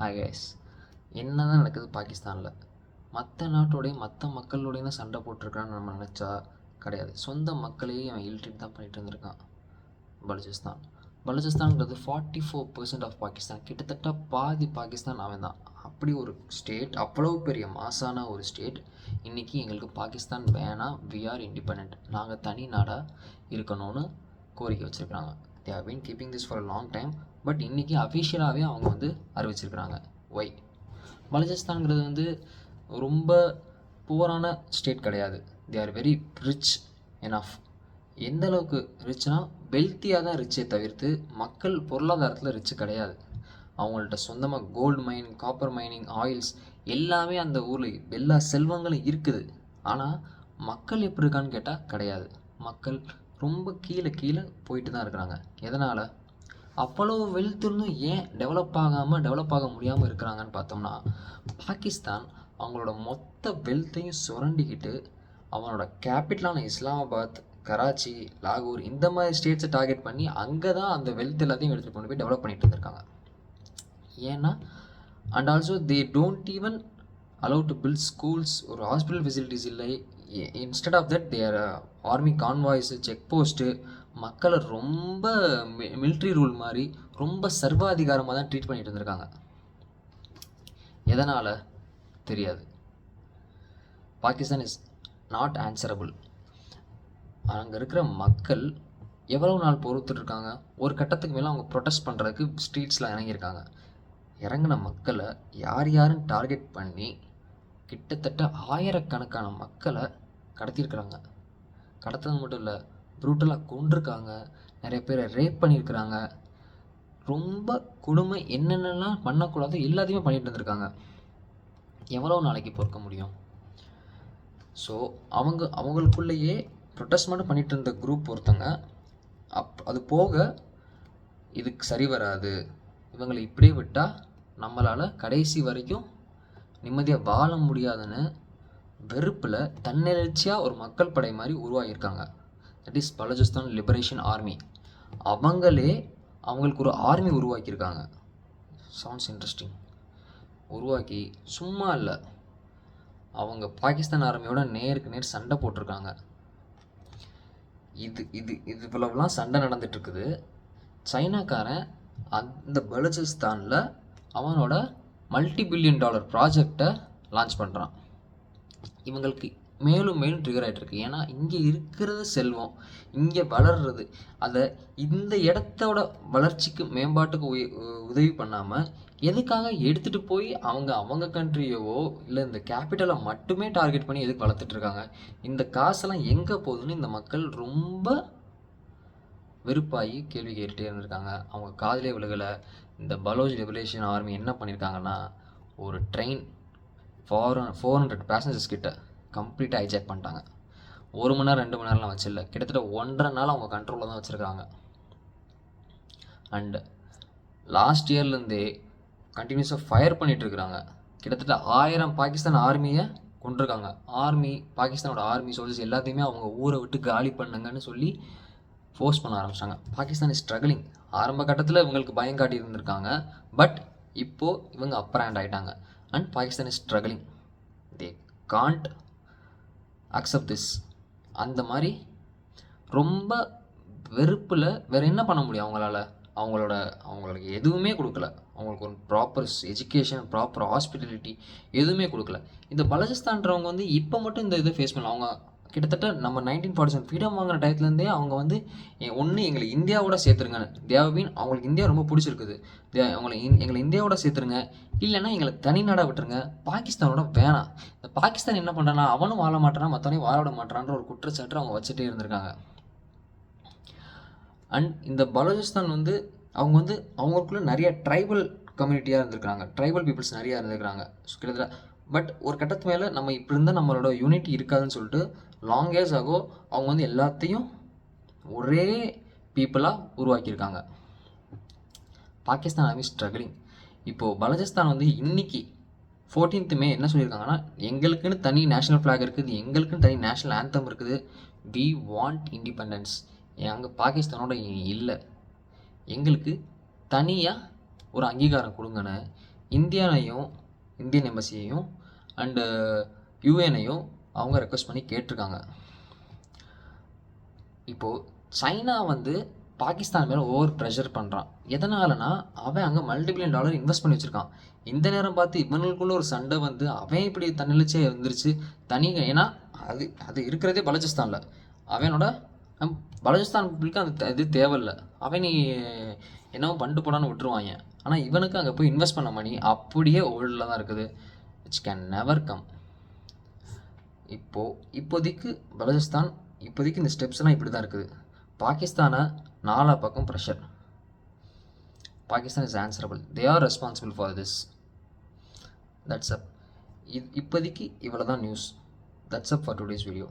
Hi guys. என்ன தான் நடக்குது பாகிஸ்தானில்? மற்ற நாட்டோடைய மற்ற மக்களோடையும் தான் சண்டை போட்டிருக்கான்னு நம்ம நினச்சா கிடையாது. சொந்த மக்களையே அவன் இல்ட்ரீட் தான் பண்ணிட்டு இருந்திருக்கான். பலுச்சிஸ்தான் பலுச்சிஸ்தான்ங்கிறது 44% ஆஃப் பாகிஸ்தான். கிட்டத்தட்ட பாதி பாகிஸ்தான் அவன் தான். அப்படி ஒரு ஸ்டேட், அவ்வளோ பெரிய மாசான ஒரு ஸ்டேட், இன்றைக்கி எங்களுக்கு பாகிஸ்தான் வேணாம், வி ஆர் இண்டிபெண்ட், நாங்கள் தனி நாடாக இருக்கணும்னு கோரிக்கை வச்சுருக்காங்க. They have been keeping this for a long time. But இன்றைக்கி அஃபிஷியலாகவே அவங்க வந்து அறிவிச்சிருக்கிறாங்க. ஒய்? பலுச்சிஸ்தான்ங்கிறது ரொம்ப புவரான ஸ்டேட் கிடையாது. They are very rich enough. எந்த அளவுக்கு ரிச்னா வெல்த்தியாக தான் ரிச்சே தவிர்த்து மக்கள் பொருளாதாரத்தில் ரிச்சு கிடையாது. அவங்கள்ட்ட சொந்தமாக gold mining, copper mining, oils எல்லாமே அந்த ஊரில் எல்லா செல்வங்களும் இருக்குது. ஆனால் மக்கள் எப்படி இருக்கான்னு கேட்டால் கிடையாது. மக்கள் ரொம்ப கீழே போயிட்டு தான் இருக்கிறாங்க. எதனால்? அவ்வளோ வெல்த் இருந்தும் ஏன் டெவலப் ஆக முடியாமல் இருக்கிறாங்கன்னு பார்த்தோம்னா, பாகிஸ்தான் அவங்களோட மொத்த வெல்த்தையும் சுரண்டிக்கிட்டு அவனோட கேபிட்டலான இஸ்லாமாபாத், கராச்சி, லாகூர் இந்த மாதிரி ஸ்டேட்ஸை டார்கெட் பண்ணி அங்கே தான் அந்த வெல்த் எல்லாத்தையும் எடுத்துகிட்டு கொண்டு போய் டெவலப் பண்ணிட்டு இருந்திருக்காங்க. ஏன்னா and also they don't even allow to build schools, ஒரு ஹாஸ்பிட்டல் ஃபெசிலிட்டிஸ் இல்லை. Instead of that their army convoys, check post, மக்களை ரொம்ப மிலிட்ரி ரூல் மாதிரி ரொம்ப சர்வாதிகாரமாக தான் ட்ரீட் பண்ணிட்டு இருந்திருக்காங்க. எதனால் தெரியாது. Pakistan is not answerable. அங்கே இருக்கிற மக்கள் எவ்வளோ நாள் பொறுத்துட்ருக்காங்க? ஒரு கட்டத்துக்கு மேலே அவங்க ப்ரொடெஸ்ட் பண்ணுறதுக்கு ஸ்ட்ரீட்ஸில் இறங்கியிருக்காங்க. இறங்கின மக்களை யாருன்னு டார்கெட் பண்ணி கிட்டத்தட்ட ஆயிரக்கணக்கான மக்களை கடத்தியிருக்கிறாங்க. கடத்துறது மட்டும் இல்லை, ப்ரூட்டலாக கொண்டிருக்காங்க, நிறைய பேரை ரேப் பண்ணியிருக்கிறாங்க. ரொம்ப கொடுமை, என்னென்னலாம் பண்ணக்கூடாது எல்லாத்தையுமே பண்ணிட்டு இருந்திருக்காங்க. எவ்வளோ நாளைக்கு பொறுக்க முடியும்? ஸோ அவங்களுக்குள்ளேயே ப்ரொட்டஸ்ட் மட்டும் பண்ணிட்டு இருந்த குரூப் ஒருத்தங்க, அது போக இதுக்கு சரி வராது, இவங்களை இப்படியே விட்டால் நம்மளால் கடைசி வரைக்கும் நிம்மதியாக வாழ முடியாதுன்னு வெறுப்பில் தன்னெழுச்சியாக ஒரு மக்கள் படை மாதிரி உருவாகியிருக்காங்க. That is Balochistan liberation army. அவங்களுக்கு ஒரு ஆர்மி உருவாக்கியிருக்காங்க. Sounds interesting. உருவாக்கி சும்மா இல்லை, அவங்க பாகிஸ்தான் ஆர்மியோட நேருக்கு நேர் சண்டை போட்டிருக்காங்க. இது இவ்வளவுலாம் சண்டை நடந்துட்டுருக்குது. சைனாக்காரன் அந்த பலுச்சிஸ்தானில் அவனோட $multi-billion ப்ராஜெக்டை லான்ச் பண்ணுறான். இவங்களுக்கு மேலும் ட்ரிகர் ஆகிட்டுருக்கு. ஏன்னா இங்கே இருக்கிறது செல்வம், இங்கே வளர்றது, அதை இந்த இடத்தோட வளர்ச்சிக்கு மேம்பாட்டுக்கு உதவி பண்ணாமல் எதுக்காக எடுத்துகிட்டு போய் அவங்க கண்ட்ரியவோ இல்லை இந்த கேபிட்டலை மட்டுமே டார்கெட் பண்ணி எதுக்கு வளர்த்துட்ருக்காங்க? இந்த காசெல்லாம் எங்கே போகுதுன்னு இந்த மக்கள் ரொம்ப வெறுப்பாகி கேள்வி கேட்டுகிட்டே இருந்திருக்காங்க. அவங்க காதிலே விழுகலை. இந்த பலோச் லிபரேஷன் ஆர்மி என்ன பண்ணியிருக்காங்கன்னா, ஒரு ட்ரெயின் 400 பேசஞ்சர்ஸ் கிட்ட கம்ப்ளீட்டாக ஹைஜாக் பண்ணிட்டாங்க. 1 மணி நேரம் 2 மணி நேரம்லாம் வச்சில்ல, கிட்டத்தட்ட 1.5 நாள் அவங்க கண்ட்ரோலில் தான் வச்சுருக்காங்க. அண்டு லாஸ்ட் இயர்லேருந்தே கண்டினியூஸாக ஃபயர் பண்ணிகிட்ருக்குறாங்க. கிட்டத்தட்ட 1000 பாகிஸ்தான் ஆர்மியை கொண்டிருக்காங்க. பாகிஸ்தானோட ஆர்மி சோல்ஜர்ஸ் எல்லாத்தையுமே அவங்க ஊரை விட்டு காலி பண்ணுங்கன்னு சொல்லி ஃபோர்ஸ் பண்ண ஆரம்பிச்சிட்டாங்க. Pakistan is struggling. ஆரம்ப கட்டத்தில் இவங்களுக்கு பயம் காட்டி இருந்திருக்காங்க. பட் இப்போது இவங்க அப்பர் ஹேண்ட் ஆகிட்டாங்க. And Pakistan is struggling. They Gantt accept this. அந்த மாதிரி ரொம்ப வெறுப்பில் வேறு என்ன பண்ண முடியும் அவங்களால? அவங்களுக்கு எதுவுமே கொடுக்கல. அவங்களுக்கு ஒரு ப்ராப்பர் எஜுகேஷன், ப்ராப்பர் ஹாஸ்பிட்டாலிட்டி எதுவுமே கொடுக்கல. இந்த பலுச்சிஸ்தான்றவங்க வந்து இப்போ மட்டும் இந்த இதை ஃபேஸ் பண்ணலாம். அவங்க கிட்டத்தட்ட நம்ம 1947 ஃப்ரீடம் வாங்குற டயத்துலேருந்தே அவங்க வந்து ஒன்று எங்களை இந்தியாவோட சேர்த்துருங்க, தேவபீன் அவங்களுக்கு இந்தியா ரொம்ப பிடிச்சிருக்குது, எங்களை இந்தியாவோட சேர்த்துருங்க, இல்லைன்னா எங்களை தனி நாடாக விட்டுருங்க, பாகிஸ்தானோட வேணாம். இந்த பாகிஸ்தான் என்ன பண்ணுறான்னா, அவனும் வாழ மாட்டான், மற்றவனையும் வாழ விட மாட்டான்ற ஒரு குற்றச்சாட்டு அவங்க வச்சுட்டே இருந்திருக்காங்க. அண்ட் இந்த பலுச்சிஸ்தான் வந்து அவங்களுக்குள்ள நிறைய ட்ரைபல் கம்யூனிட்டியாக இருந்திருக்காங்க, ட்ரைபல் பீப்புள்ஸ் நிறையா இருந்திருக்கிறாங்க கிட்டத்தட்ட. பட் ஒரு கட்டத்து மேலே நம்ம இப்படி இருந்தால் நம்மளோட யூனிட்டி இருக்காதுன்னு சொல்லிட்டு லாங் இயர்ஸ் ஆகோ அவங்க வந்து எல்லாத்தையும் ஒரே பீப்புளாக உருவாக்கியிருக்காங்க. Pakistan army struggling. இப்போது பலுச்சிஸ்தான் வந்து இன்னைக்கு 14th May என்ன சொல்லியிருக்காங்கன்னா, எங்களுக்குன்னு தனி நேஷ்னல் ஃப்ளாக் இருக்குது, எங்களுக்குன்னு தனி நேஷ்னல் ஆந்தம் இருக்குது, வி வாண்ட் இண்டிபெண்டன்ஸ். எங்கள் பாகிஸ்தானோட இல்லை, எங்களுக்கு தனியாக ஒரு அங்கீகாரம் கொடுங்கன்னு இந்தியன் எம்பசியையும் அண்டு யூஎனையும் அவங்க ரெக்வஸ்ட் பண்ணி கேட்டிருக்காங்க. இப்போது சைனா வந்து பாகிஸ்தான் மேலே ஓவர் ப்ரெஷர் பண்ணுறான். எதனாலனா அவன் அங்கே $multi-billion இன்வெஸ்ட் பண்ணி வச்சுருக்கான். இந்த நேரம் பார்த்து இவனுக்குள்ள ஒரு சண்டை வந்து அவன் இப்படி தன்னிலைச்சே வந்துருச்சு ஏன்னா அது இருக்கிறதே பலூச்சிஸ்தானில். அவனோட பலூச்சிஸ்தான் பீப்புளுக்கு அந்த இது தேவையில்லை. அவன் நீ என்னவோ பண்ணிட்டு போடான்னு விட்டுருவாங்க. ஆனால் இவனுக்கு அங்கே போய் இன்வெஸ்ட் பண்ண மணி அப்படியே ஓல்டில் தான் இருக்குது. Which can never come. இப்போதைக்கு பலூச்சிஸ்தான் இந்த ஸ்டெப்ஸ்லாம் இப்படி தான் இருக்குது. பாகிஸ்தானை நாலா பக்கம் pressure. Pakistan is answerable. They are responsible for this. That's அப். இப்போதைக்கு இவ்வளோ தான் news. That's up for today's video.